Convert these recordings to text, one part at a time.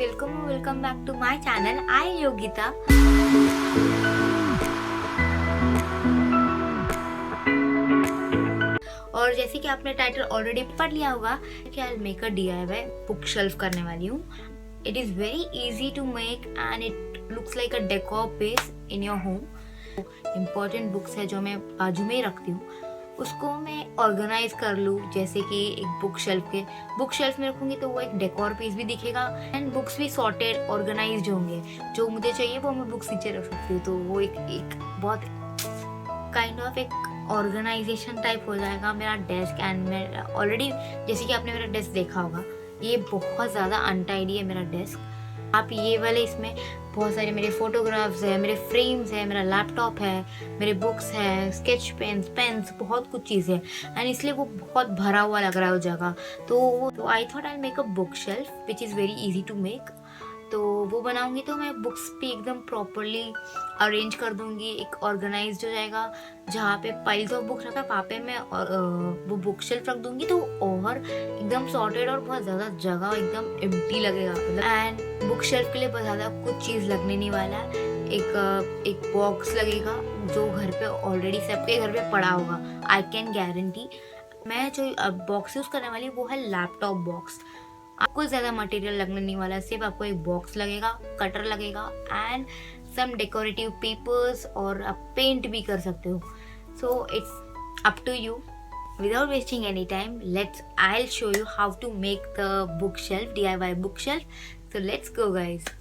welcome back to my channel. I am Yogita. और जैसे कि आपने टाइटल ऑलरेडी पढ़ लिया होगा कि I make a DIY bookshelf करने वाली हूँ. It is very easy to make and it looks like a decor piece in your home. Important books है जो मैं बाजू में ही रखती हूँ, उसको मैं ऑर्गेनाइज कर लूँ. जैसे कि एक बुक शेल्फ में रखूँगी तो वो एक डेकोर पीस भी दिखेगा एंड बुक्स भी सॉर्टेड ऑर्गेनाइज्ड होंगे. जो मुझे चाहिए वो मैं बुक्स नीचे रख सकती हूँ. तो वो एक बहुत काइंड ऑफ एक ऑर्गेनाइजेशन टाइप हो जाएगा मेरा डेस्क. एंड मैं ऑलरेडी जैसे कि आपने मेरा डेस्क देखा होगा, ये बहुत ज़्यादा अनटाइडी है मेरा डेस्क. आप ये वाले इसमें बहुत सारे मेरे फोटोग्राफ्स है, मेरे फ्रेम्स है, मेरा लैपटॉप है, मेरे बुक्स है, स्केच पेन्स, बहुत कुछ चीज़ें एंड इसलिए वो बहुत भरा हुआ लग रहा है वो जगह. तो I thought I make a bookshelf which is very easy to make. तो वो बनाऊंगी तो मैं बुक्स पे एकदम प्रॉपरली अरेंज कर दूंगी. एक ऑर्गेनाइज हो जाएगा. जहाँ पे पाइल्स ऑफ बुक्स रखा है वहाँ पे मैं वो बुक शेल्फ रख दूंगी तो और एकदम सॉर्टेड और बहुत ज़्यादा जगह एकदम एम्प्टी लगेगा. एंड बुक शेल्फ के लिए बहुत ज़्यादा कुछ चीज़ लगने नहीं वाला है. एक बॉक्स लगेगा जो घर पे ऑलरेडी सबके घर पे पड़ा होगा. I can guarantee. मैं जो बॉक्स यूज़ करने वाली वो है लैपटॉप बॉक्स. आपको ज़्यादा मटेरियल लगने नहीं वाला. सिर्फ आपको एक बॉक्स लगेगा, कटर लगेगा एंड सम डेकोरेटिव पेपर्स और आप पेंट भी कर सकते हो. So it's up to you. Without wasting any time, I'll show you how to make the bookshelf, DIY bookshelf. So let's go, guys.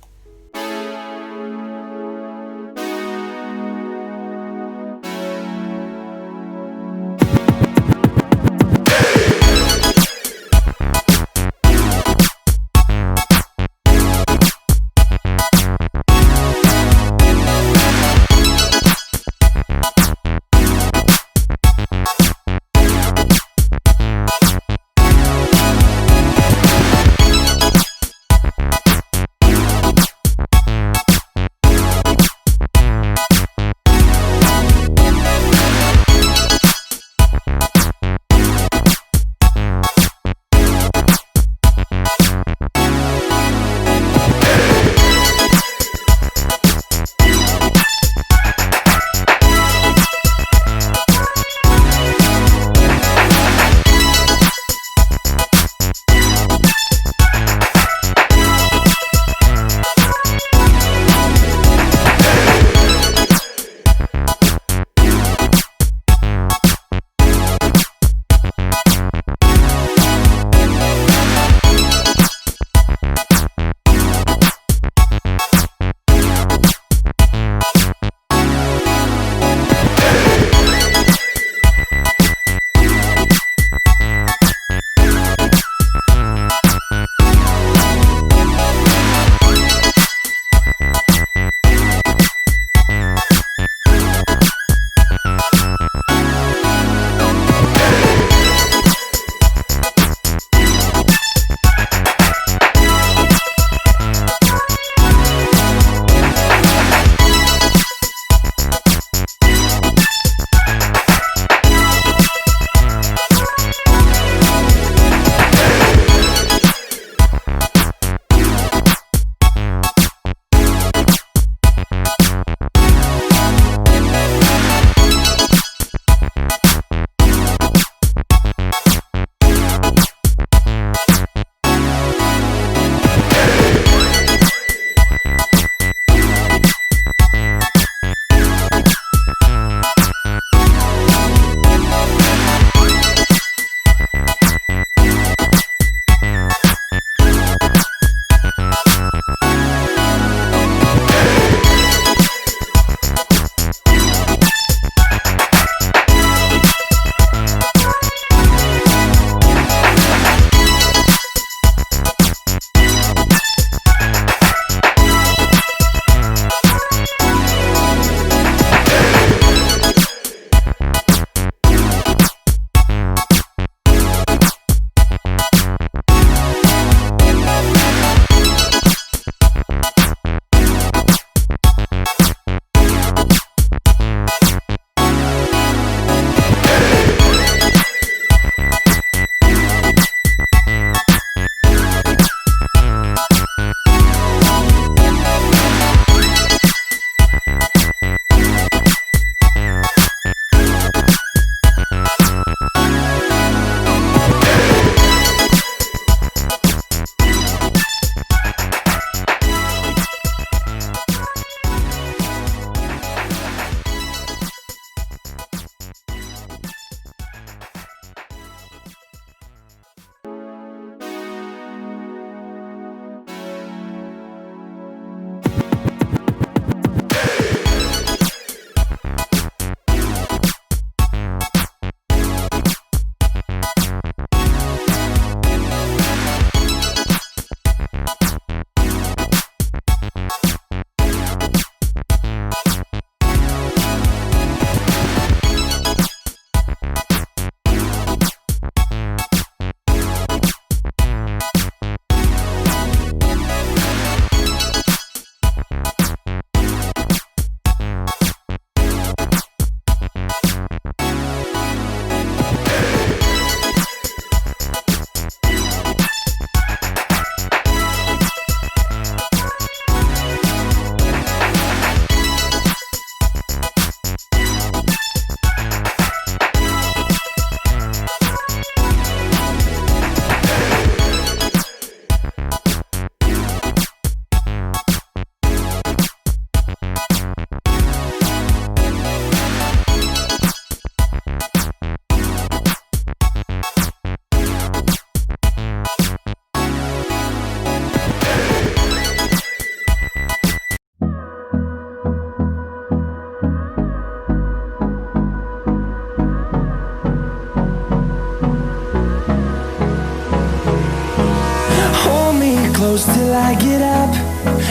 close till I get up.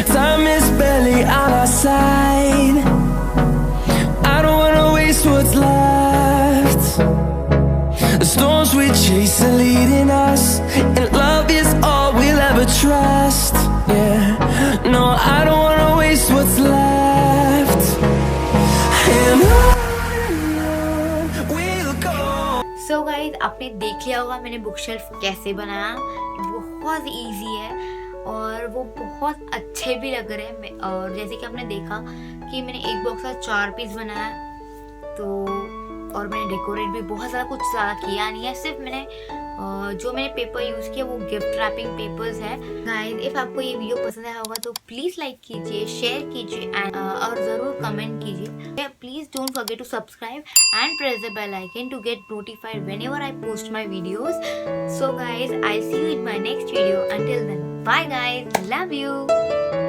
Time is barely on our side. I don't wanna waste what's left. The storms we chase are leading us, and love is all we'll ever trust. Yeah, no, I don't wanna waste what's left. And on we'll go. So guys आपने देख लिया होगा मैंने book shelf कैसे बनाया. बहुत easy है और वो बहुत अच्छे भी लग रहे हैं. और जैसे कि आपने देखा कि मैंने एक बॉक्स का 4 पीस बनाया, तो और मैंने डेकोरेट भी बहुत ज़्यादा कुछ ज़्यादा किया नहीं है. सिर्फ मैंने जो मैंने पेपर यूज़ किया वो गिफ्ट रैपिंग पेपर्स है. गाइस इफ़ आपको ये वीडियो पसंद आया होगा तो प्लीज़ लाइक कीजिए, शेयर कीजिए और ज़रूर कमेंट कीजिए. Please don't forget to subscribe and press the bell icon to get notified whenever I post my videos. So guys I see you in my next video. Until then bye guys, love you.